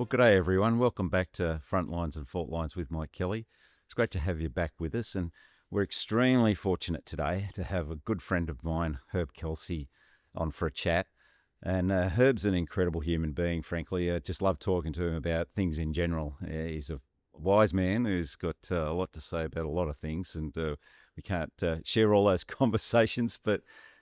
Well, g'day everyone. Welcome back to Frontlines and Faultlines with Mike Kelly. It's great to have you back with us, and we're extremely fortunate today to have a good friend of mine, Herb Kelsey, on for a chat. And Herb's an incredible human being, frankly. I just love talking to him about things in general. He's a wise man who's got a lot to say about a lot of things, and we can't share all those conversations, but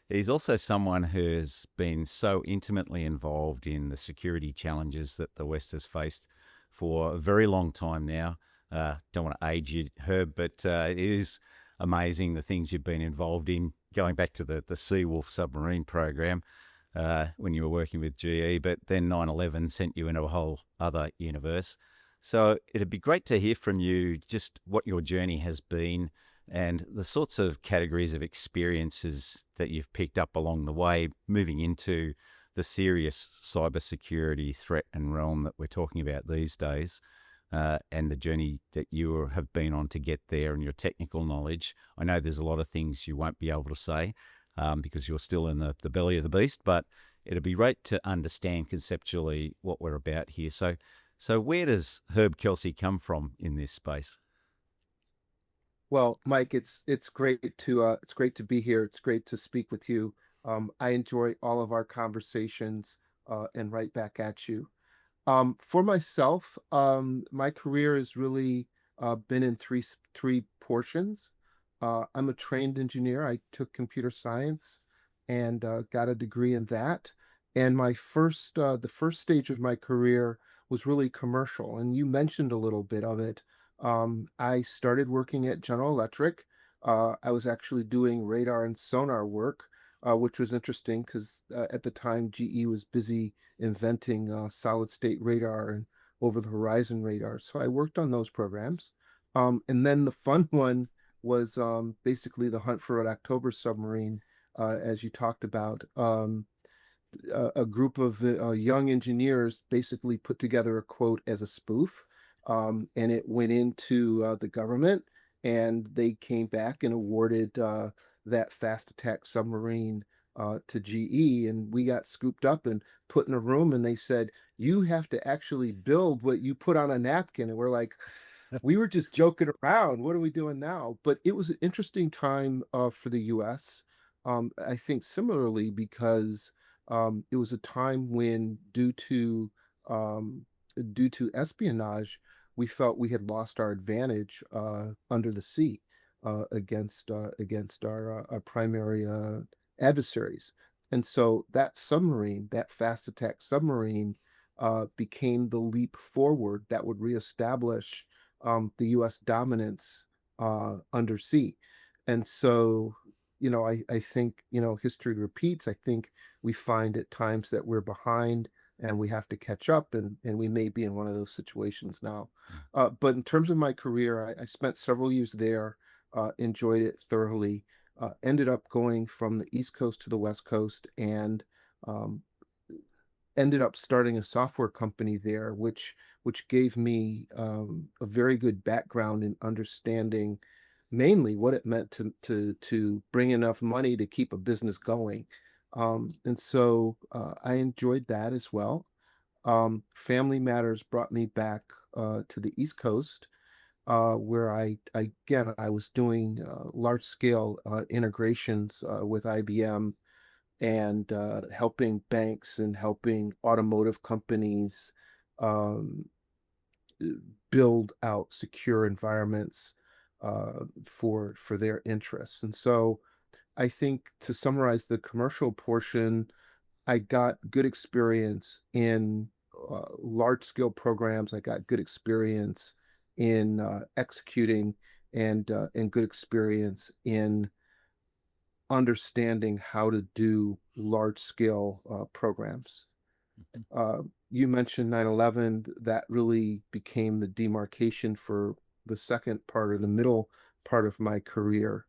he's also someone who has been so intimately involved in the security challenges that the West has faced for a very long time now. Don't want to age you, Herb, but it is amazing the things you've been involved in, going back to the Seawolf submarine program when you were working with GE, but then 9/11 sent you into a whole other universe. So it'd be great to hear from you just what your journey has been and the sorts of categories of experiences that you've picked up along the way, moving into the serious cybersecurity threat and realm that we're talking about these days, and the journey that you have been on to get there and your technical knowledge. I know there's a lot of things you won't be able to say because you're still in the belly of the beast, but it'd be great to understand conceptually what we're about here. So where does Herb Kelsey come from in this space? Well, Mike, it's great to be here. It's great to speak with you. I enjoy all of our conversations and right back at you. For myself, my career has really been in three portions. I'm a trained engineer. I took computer science and got a degree in that. And the first stage of my career was really commercial. And you mentioned a little bit of it. I started working at General Electric. I was actually doing radar and sonar work, which was interesting because at the time GE was busy inventing solid state radar and over the horizon radar. So I worked on those programs. And then the fun one was basically the hunt for Red October submarine, as you talked about. A group of young engineers basically put together a quote as a spoof, and it went into the government, and they came back and awarded that fast attack submarine to GE, and we got scooped up and put in a room, and they said, "You have to actually build what you put on a napkin," and we're like, "We were just joking around. What are we doing now?" But it was an interesting time for the U.S. I think similarly because it was a time when, due to espionage, we felt we had lost our advantage under the sea against our primary adversaries. And so that submarine, that fast attack submarine, became the leap forward that would reestablish the U.S. dominance undersea. And so, I think, history repeats. I think we find at times that we're behind and we have to catch up, and we may be in one of those situations now. But in terms of my career, I spent several years there, enjoyed it thoroughly, ended up going from the East Coast to the West Coast, and um, ended up starting a software company there, which gave me a very good background in understanding mainly what it meant to bring enough money to keep a business going. And so I enjoyed that as well. Family matters brought me back to the East Coast, where I was doing large scale integrations with IBM and helping banks and helping automotive companies um, build out secure environments for their interests. And so I think, to summarize the commercial portion, I got good experience in large scale programs. I got good experience in executing and good experience in understanding how to do large scale programs. Uh, you mentioned 9/11. That really became the demarcation for the second part or the middle part of my career.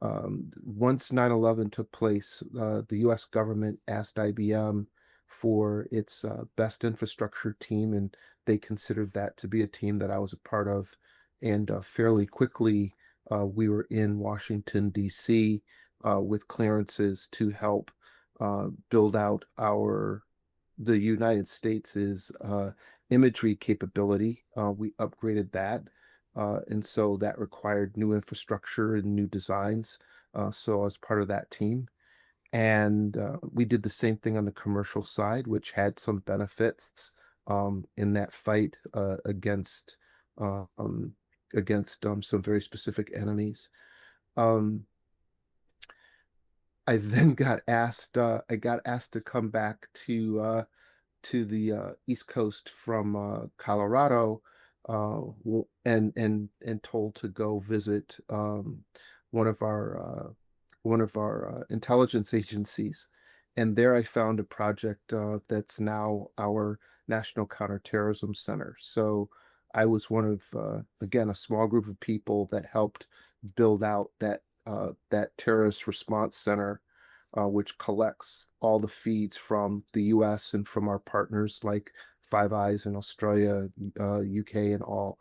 Once 9/11 took place, the US government asked IBM for its best infrastructure team, and they considered that to be a team that I was a part of. And fairly quickly, we were in Washington, D.C., with clearances to help build out the United States' imagery capability. We upgraded that. And so that required new infrastructure and new designs. So I was part of that team. And we did the same thing on the commercial side, which had some benefits in that fight uh, um, against some very specific enemies. Um, I then I got asked to come back to the East Coast from Colorado, and told to go visit one of our intelligence agencies, and there I found a project that's now our National Counterterrorism Center. So I was one of again a small group of people that helped build out that terrorist response center, which collects all the feeds from the US and from our partners like Five Eyes in Australia, UK, and all,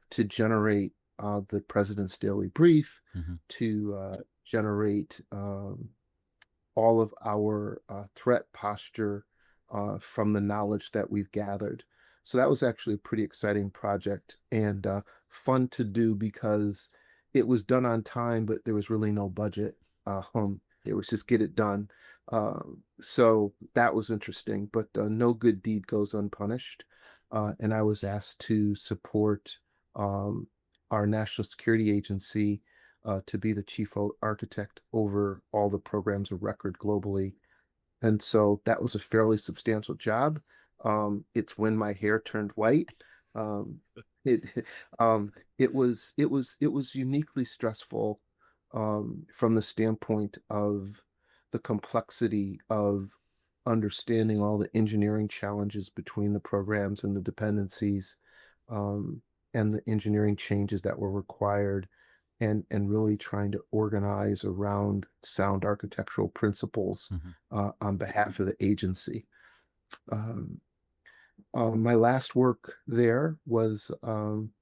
to generate the President's Daily Brief, Hmm. to generate all of our threat posture from the knowledge that we've gathered. So that was actually a pretty exciting project and fun to do because it was done on time, but there was really no budget. It was just get it done. So that was interesting, but no good deed goes unpunished. And I was asked to support um, our national security agency to be the chief architect over all the programs of record globally. And so that was a fairly substantial job. It's when my hair turned white. Um, it it was uniquely stressful from the standpoint of the complexity of understanding all the engineering challenges between the programs and the dependencies, um, and the engineering changes that were required, and really trying to organize around sound architectural principles Hmm. on behalf of the agency. Um, my last work there was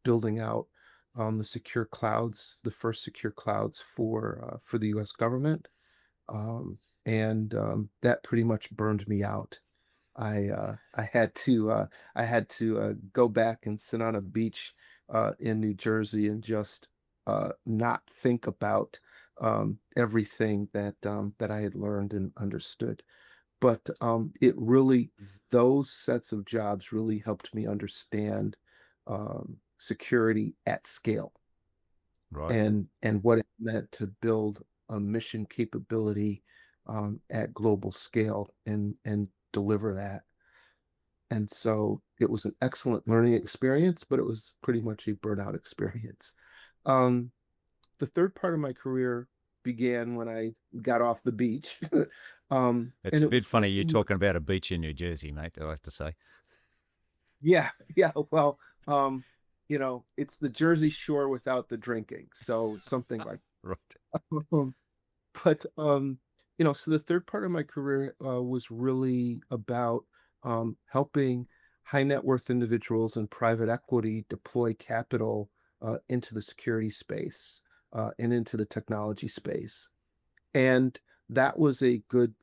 building out the secure clouds, the first secure clouds for the U.S. government, and that pretty much burned me out. I had to go back and sit on a beach in New Jersey and just not think about everything that I had learned and understood. But it really those sets of jobs really helped me understand security at scale, Right. and what it meant to build a mission capability at global scale and deliver that. And so it was an excellent learning experience, but it was pretty much a burnout experience. Um, the third part of my career began when I got off the beach. It's And a it bit was funny you working. talking about a beach in New Jersey, mate, I have to say. Yeah, yeah. Well, it's the Jersey Shore without the drinking. So something like Right. but so the third part of my career was really about helping high net worth individuals and private equity deploy capital into the security space and into the technology space. And that was a good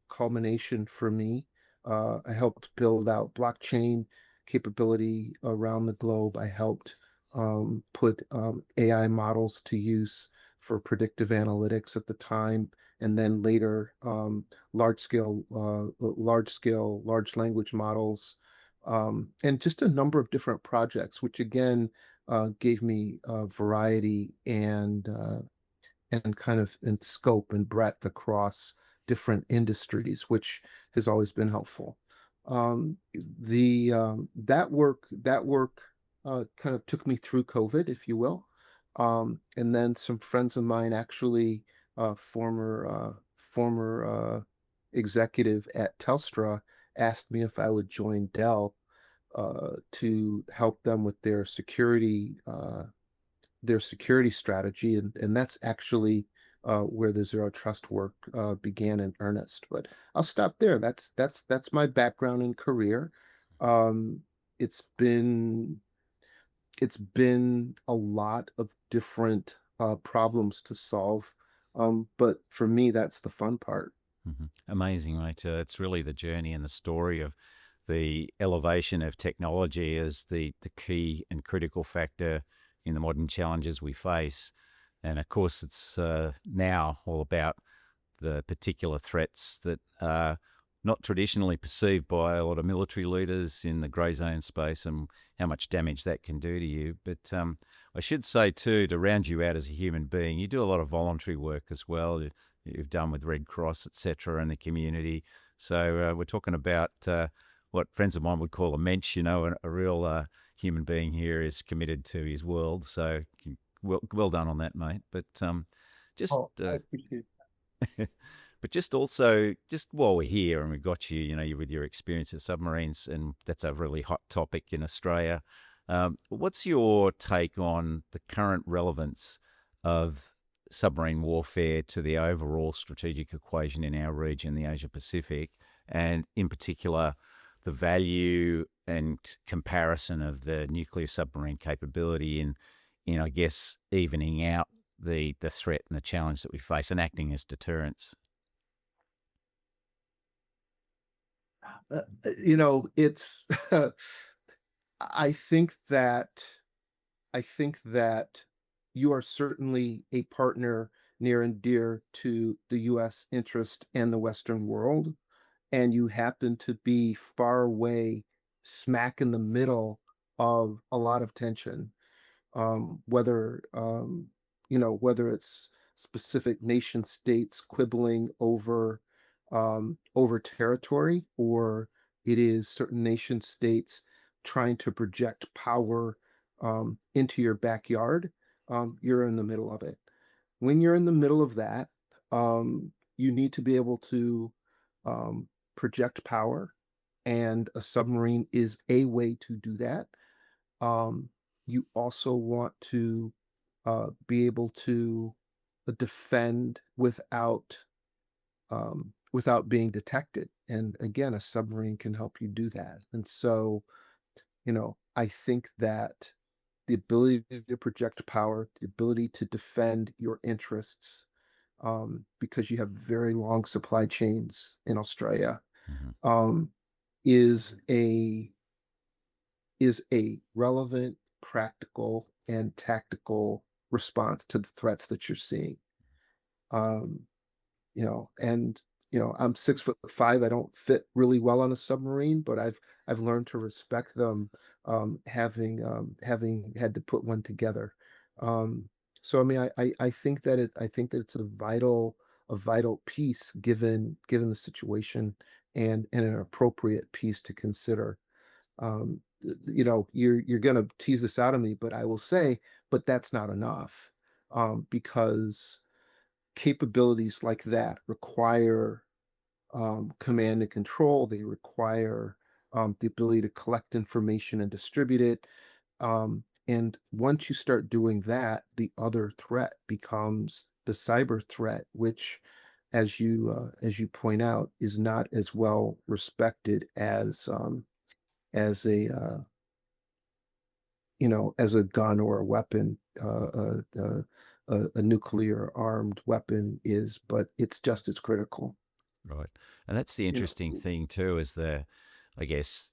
culmination for me. I helped build out blockchain capability around the globe. I helped put AI models to use for predictive analytics at the time, and then later large language models, and just a number of different projects, which again gave me variety and kind of in scope and breadth across different industries, which has always been helpful. The that work kind of took me through COVID, if you will. And then some friends of mine, actually, former executive at Telstra, asked me if I would join Dell to help them with their security strategy, and that's actually where the zero trust work began in earnest. But I'll stop there. That's my background and career. Um, it's been it's been a lot of different problems to solve, but for me, that's the fun part. Hmm. Amazing, mate. It's really the journey and the story of the elevation of technology as the key and critical factor in the modern challenges we face. And of course, it's now all about the particular threats that are not traditionally perceived by a lot of military leaders in the grey zone space and how much damage that can do to you. But I should say, too, to round you out as a human being, you do a lot of voluntary work as well. You've done with Red Cross, etc., in the community. So we're talking about what friends of mine would call a mensch, a real human being here is committed to his world. So well done on that, mate. But just Oh, I appreciate but just also, just while we're here and we've got you, you with your experience at submarines, and that's a really hot topic in Australia. What's your take on the current relevance of submarine warfare to the overall strategic equation in our region, the Asia Pacific, and in particular, the value and comparison of the nuclear submarine capability in I guess, evening out the threat and the challenge that we face and acting as deterrence? it's I think that I think that you are certainly a partner near and dear to the US interest and the Western world, and you happen to be far away, smack in the middle of a lot of tension. Whether whether it's specific nation states quibbling over territory, or it is certain nation states trying to project power into your backyard. You're in the middle of it. When you're in the middle of that, you need to be able to um, project power, and a submarine is a way to do that. um, you also want to be able to defend without being detected. And again, a submarine can help you do that. And so, I think that the ability to project power, the ability to defend your interests, because you have very long supply chains in Australia, Hmm. um, is a relevant, practical, and tactical response to the threats that you're seeing. Um, and I'm 6'5". I don't fit really well on a submarine, but I've learned to respect them, having had to put one together. Um, so I mean, I think that it's a vital piece given the situation, and an appropriate piece to consider. You're gonna tease this out of me, but I will say, but that's not enough, because capabilities like that require command and control. They require the ability to collect information and distribute it. And once you start doing that, the other threat becomes the cyber threat, which, as you point out, is not as well respected as a gun or a weapon, a nuclear armed weapon is, but it's just as critical. Right. And that's the You interesting know, thing too, is I guess,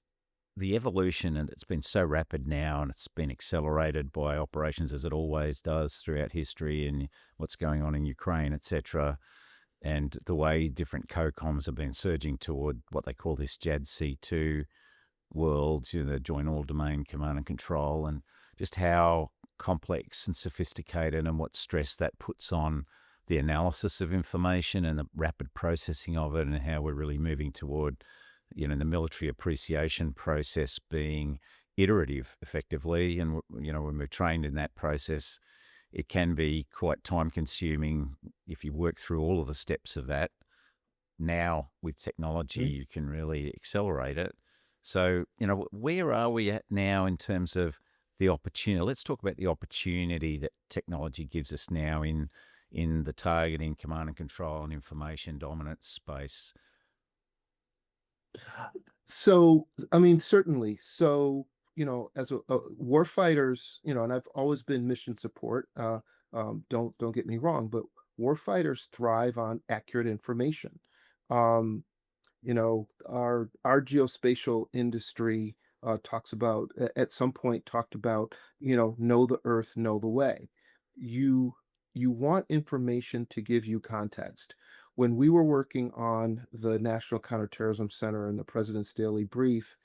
the evolution, and it's been so rapid now, and it's been accelerated by operations as it always does throughout history, and what's going on in Ukraine, etc. And the way different COCOMs have been surging toward what they call this JADC2 world, the Joint All Domain Command and Control, and just how complex and sophisticated and what stress that puts on the analysis of information and the rapid processing of it, and how we're really moving toward, the military appreciation process being iterative effectively. And, when we're trained in that process, it can be quite time consuming if you work through all of the steps of that. Now, with technology, Mhm. you can really accelerate it. So, where are we at now in terms of the opportunity? Let's talk about the opportunity that technology gives us now in the targeting, command and control, and information dominance space. So, I mean, certainly. So, as a war fighters, and I've always been mission support. Don't get me wrong, but war fighters thrive on accurate information. Um, Our geospatial industry talks about at some point talked about, know the earth, know the way. You you want information to give you context. When we were working on the National Counterterrorism Center and the President's Daily Brief,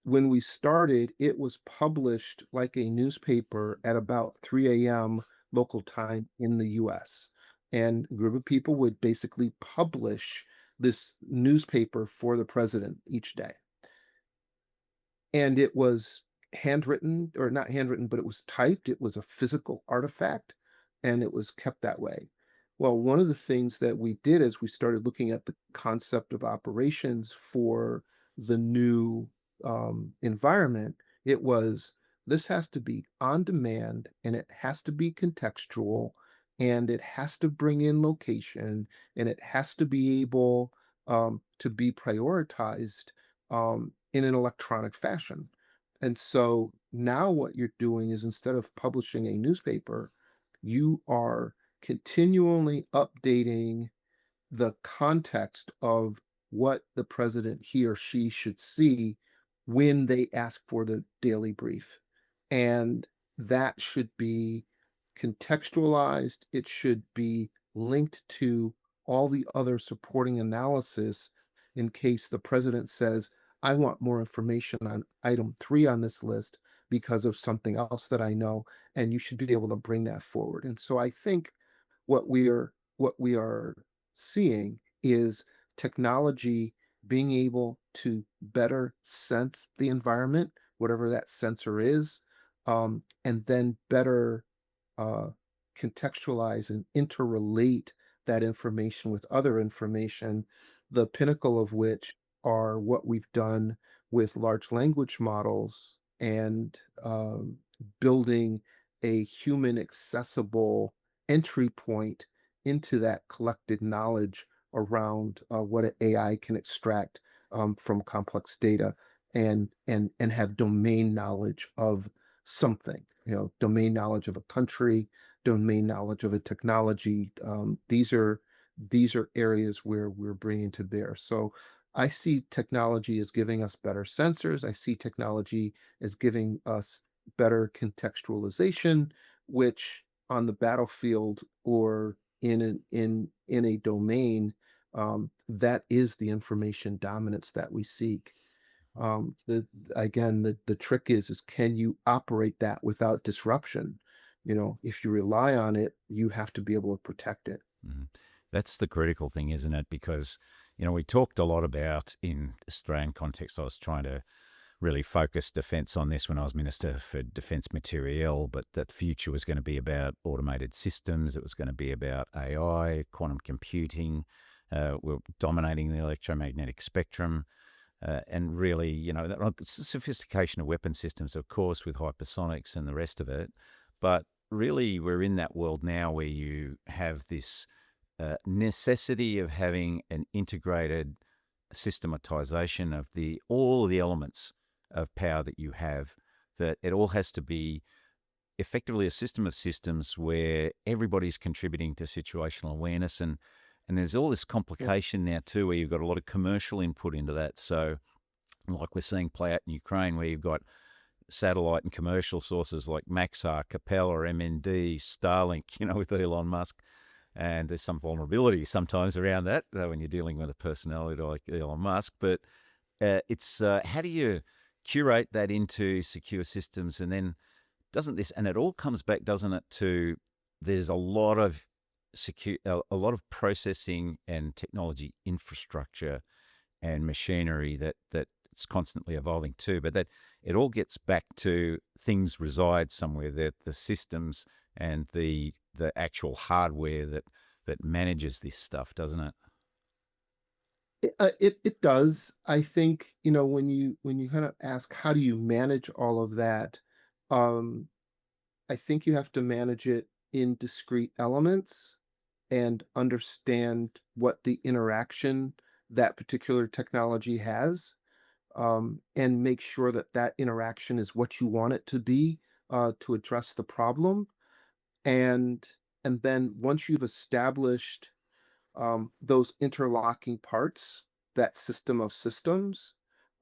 when we started, it was published like a newspaper at about 3 a.m. local time in the US. And a group of people would basically publish this newspaper for the president each day. And it was handwritten, or not handwritten, but it was typed. It was a physical artifact, and it was kept that way. Well, one of the things that we did is we started looking at the concept of operations for the new environment. It was, this has to be on demand, and it has to be contextual, and it has to bring in location, and it has to be able to be prioritized in an electronic fashion. And so now what you're doing is, instead of publishing a newspaper, you are continually updating the context of what the president, he or she, should see when they ask for the daily brief. And that should be contextualized. It should be linked to all the other supporting analysis in case the president says, I want more information on item 3 on this list because of something else that I know, and you should be able to bring that forward. And so I think what we are seeing is technology being able to better sense the environment, whatever that sensor is, and then better uh, contextualize and interrelate that information with other information, the pinnacle of which are what we've done with large language models and building a human accessible entry point into that collected knowledge around what an AI can extract from complex data, and have domain knowledge of something, domain knowledge of a country, domain knowledge of a technology. These are areas where we're bringing to bear. So I see technology as giving us better sensors. I see technology as giving us better contextualization, which on the battlefield or in a domain, that is the information dominance that we seek. The Again, the trick is can you operate that without disruption? If you rely on it, you have to be able to protect it. Mhm. That's the critical thing, isn't it? Because, we talked a lot about, in Australian context, I was trying to really focus defence on this when I was Minister for Defence Materiel, but that future was going to be about automated systems. It was going to be about AI, quantum computing. We're dominating the electromagnetic spectrum. And really, it's the sophistication of weapon systems, of course, with hypersonics and the rest of it. But really, we're in that world now where you have this necessity of having an integrated systematization of all the elements of power that you have, that it all has to be effectively a system of systems where everybody's contributing to situational awareness. And there's all this Yeah. complication now too, where you've got a lot of commercial input into that. So like we're seeing play out in Ukraine, where you've got satellite and commercial sources like Maxar, Capella, MND, Starlink, with Elon Musk. And there's some vulnerability sometimes around that when you're dealing with a personality like Elon Musk. But it's how do you curate that into secure systems? And then and it all comes back, doesn't it, to there's a lot of a lot of processing and technology infrastructure and machinery that it's constantly evolving too. But that it all gets back to things reside somewhere, that the systems and the actual hardware that manages this stuff, doesn't it? It does. I think, when you kind of ask how do you manage all of that, um, I think you have to manage it in discrete elements and understand what the interaction that particular technology has, and make sure that that interaction is what you want it to be to address the problem. And then once you've established those interlocking parts, that system of systems,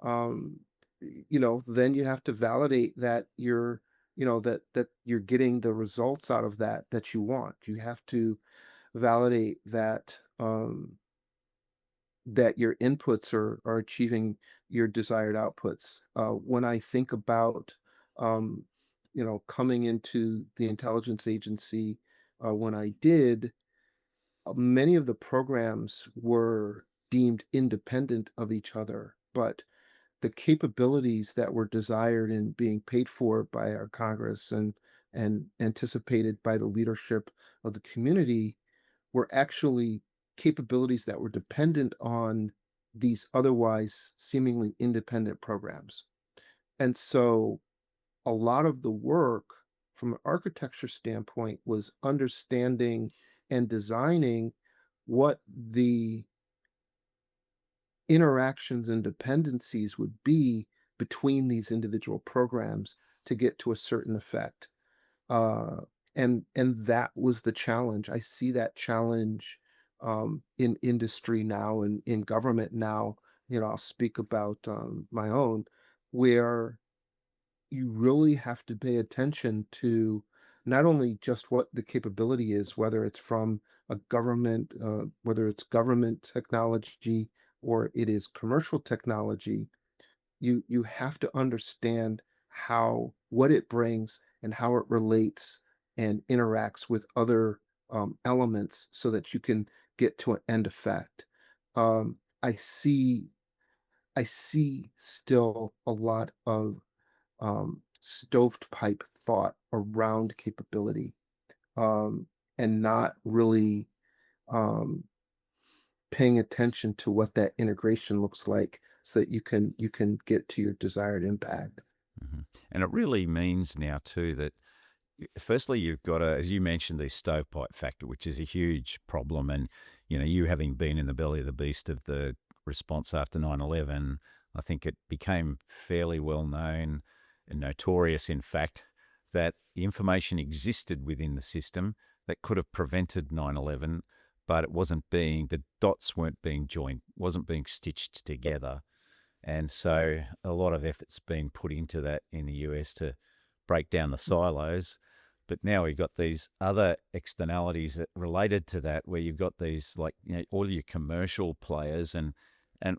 um, then you have to validate that you're getting the results out of that you want. You have to validate that your inputs are achieving your desired outputs. When I think about, um, coming into the intelligence agency, when I did, many of the programs were deemed independent of each other, but the capabilities that were desired and being paid for by our Congress and anticipated by the leadership of the community were actually capabilities that were dependent on these otherwise seemingly independent programs. And so a lot of the work from an architecture standpoint was understanding and designing what the interactions and dependencies would be between these individual programs to get to a certain effect. Uh, and that was the challenge. I see that challenge in industry now and in government now. I'll speak about my own, where you really have to pay attention to not only just what the capability is, whether it's from a government, whether it's government technology or it is commercial technology. You have to understand how what it brings and how it relates and interacts with other elements so that you can get to an end effect. Um, I see I see still a lot of stovepipe thought around capability, and not really um, paying attention to what that integration looks like so that you can get to your desired impact. And it really means now too that firstly you've got to, as you mentioned, the stovepipe factor, which is a huge problem. And you having been in the belly of the beast of the response after 9/11, I think it became fairly well known and notorious, in fact, that the information existed within the system that could have prevented 9/11, but the dots weren't being joined, wasn't being stitched together. And so a lot of effort's been put into that in the US to break down the silos. But now we've got these other externalities that related to that, where you've got these, like, all your commercial players, and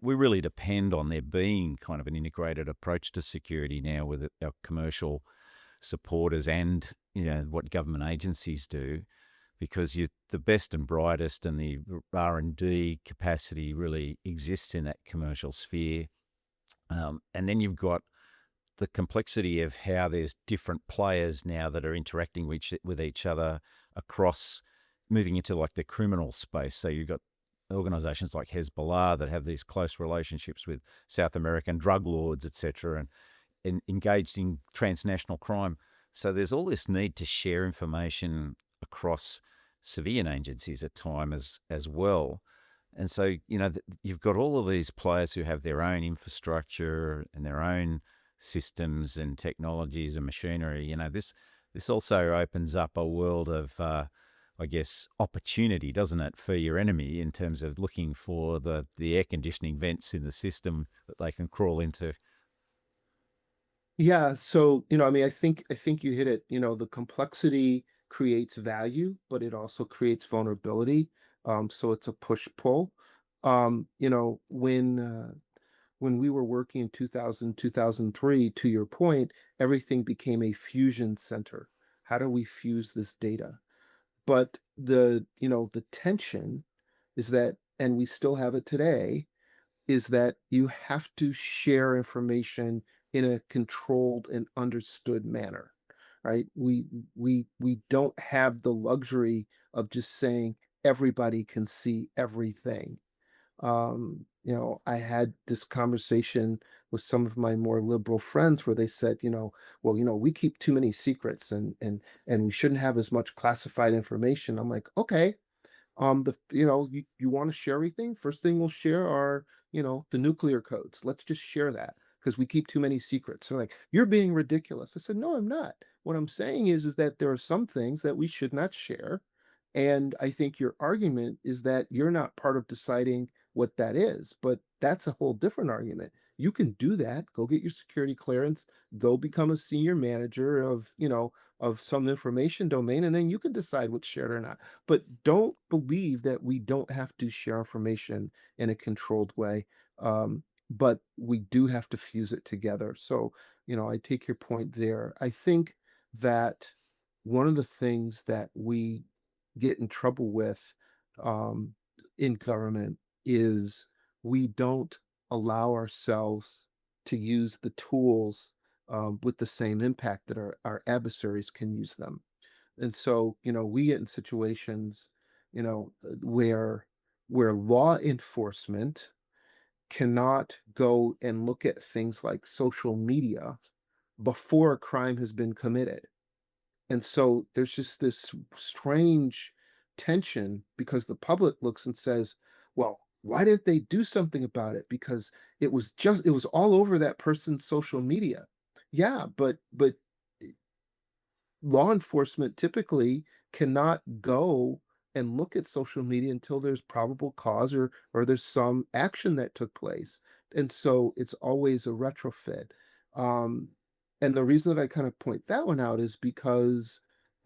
we really depend on there being kind of an integrated approach to security now with our commercial supporters and what government agencies do, because the best and brightest and the R&D capacity really exists in that commercial sphere. And then you've got the complexity of how there's different players now that are interacting with each other across, moving into like the criminal space. So you've got organizations like Hezbollah that have these close relationships with South American drug lords, etc., and engaged in transnational crime. So there's all this need to share information across civilian agencies at times as well. And so, you've got all of these players who have their own infrastructure and their own systems and technologies and machinery. This also opens up a world of, I guess, opportunity, doesn't it, for your enemy in terms of looking for the air conditioning vents in the system that they can crawl into. Yeah, so, I mean, I think you hit it. The complexity creates value, but it also creates vulnerability. So it's a push-pull. When we were working in 2000, 2003, to your point, everything became a fusion center. How do we fuse this data? But the tension is that, and we still have it today, is that you have to share information in a controlled and understood manner, right? We don't have the luxury of just saying everybody can see everything. I had this conversation with some of my more liberal friends where they said, well, we keep too many secrets and we shouldn't have as much classified information. I'm like, okay, you want to share everything? First thing we'll share are, the nuclear codes. Let's just share that because we keep too many secrets. They're like, you're being ridiculous. I said, no, I'm not. What I'm saying is that there are some things that we should not share. And I think your argument is that you're not part of deciding what that is, but that's a whole different argument. You can do that. Go get your security clearance, go become a senior manager of, of some information domain, and then you can decide what's shared or not. But don't believe that we don't have to share information in a controlled way. But we do have to fuse it together. So, I take your point there. I think that one of the things that we get in trouble with um, in government is we don't allow ourselves to use the tools with the same impact that our adversaries can use them. And so, we get in situations, where law enforcement cannot go and look at things like social media before a crime has been committed. And so there's just this strange tension because the public looks and says, well, why didn't they do something about it? Because it was all over that person's social media. Yeah, but law enforcement typically cannot go and look at social media until there's probable cause or there's some action that took place. And so it's always a retrofit. Um, and the reason that I kind of point that one out is because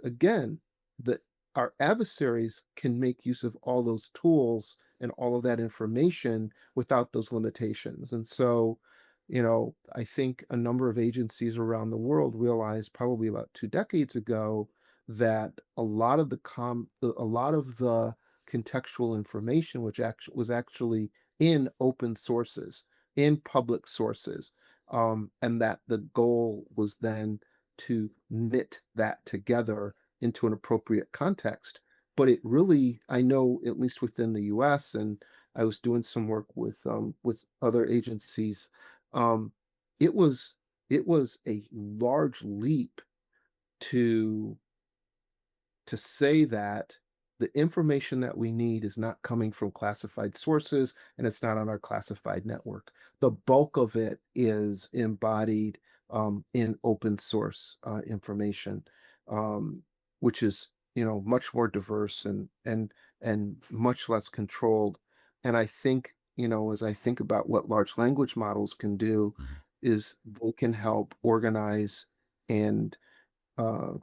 again, the our adversaries can make use of all those tools and all of that information without those limitations. And so, I think a number of agencies around the world realized probably about 2 decades ago that a lot of the contextual information which was actually in open sources, in public sources, and that the goal was then to knit that together into an appropriate context. But it really, I know, at least within the US, and I was doing some work with other agencies, um, it was it was a large leap to say that the information that we need is not coming from classified sources and it's not on our classified network. The bulk of it is embodied in open source information, um, which is much more diverse and much less controlled. And I think as I think about what large language models can do, Mhm. is they can help organize and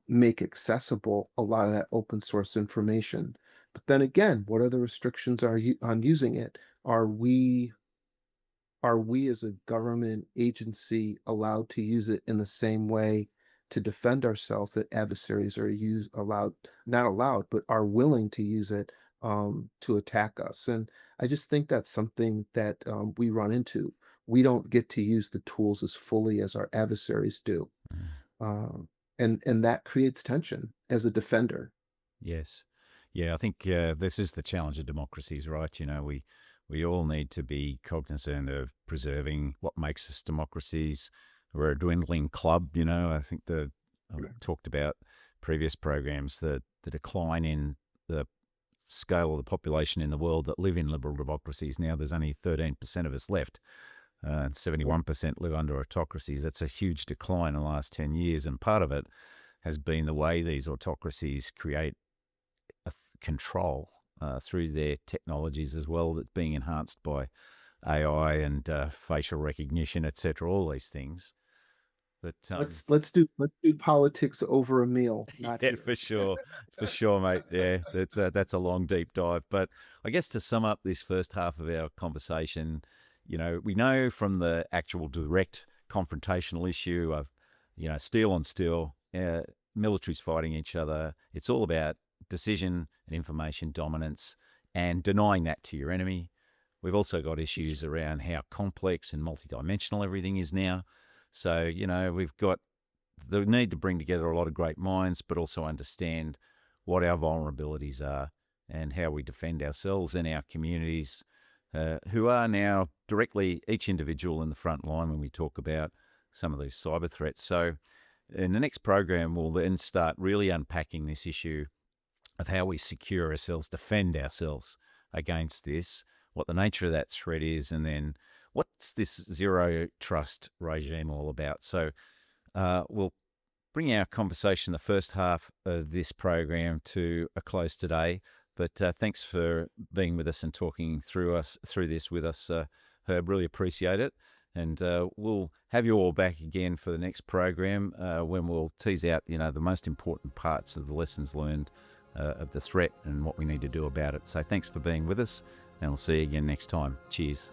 make accessible a lot of that open source information. But then again, what are the restrictions are you on using it? Are we as a government agency allowed to use it in the same way to defend ourselves that adversaries are not allowed, but are willing to use it to attack us? And I just think that's something that we run into. We don't get to use the tools as fully as our adversaries do. Mm. Um, and that creates tension as a defender. Yes. Yeah, I think this is the challenge of democracies, right? We all need to be cognizant of preserving what makes us democracies. We're a dwindling club, I think I've talked about previous programs, the decline in the scale of the population in the world that live in liberal democracies. Now there's only 13% of us left, and 71% live under autocracies. That's a huge decline in the last 10 years, and part of it has been the way these autocracies create control through their technologies as well, that's being enhanced by AI and facial recognition, etc. All these things. But Let's do politics over a meal, not yeah, here. for sure, mate. Yeah, that's a long deep dive. But I guess to sum up this first half of our conversation, we know from the actual direct confrontational issue of, steel on steel, militaries fighting each other. It's all about decision and information dominance and denying that to your enemy. We've also got issues around how complex and multidimensional everything is now. So, we've got the need to bring together a lot of great minds, but also understand what our vulnerabilities are and how we defend ourselves and our communities, who are now directly each individual in the front line when we talk about some of these cyber threats. So, in the next program, we'll then start really unpacking this issue of how we secure ourselves, defend ourselves against this, what the nature of that threat is, and then what's this zero trust regime all about. So we'll bring our conversation, the first half of this program, to a close today. But thanks for being with us and talking through this with us, Herb. Really appreciate it. And we'll have you all back again for the next program when we'll tease out, the most important parts of the lessons learned of the threat and what we need to do about it. So thanks for being with us, and we'll see you again next time. Cheers.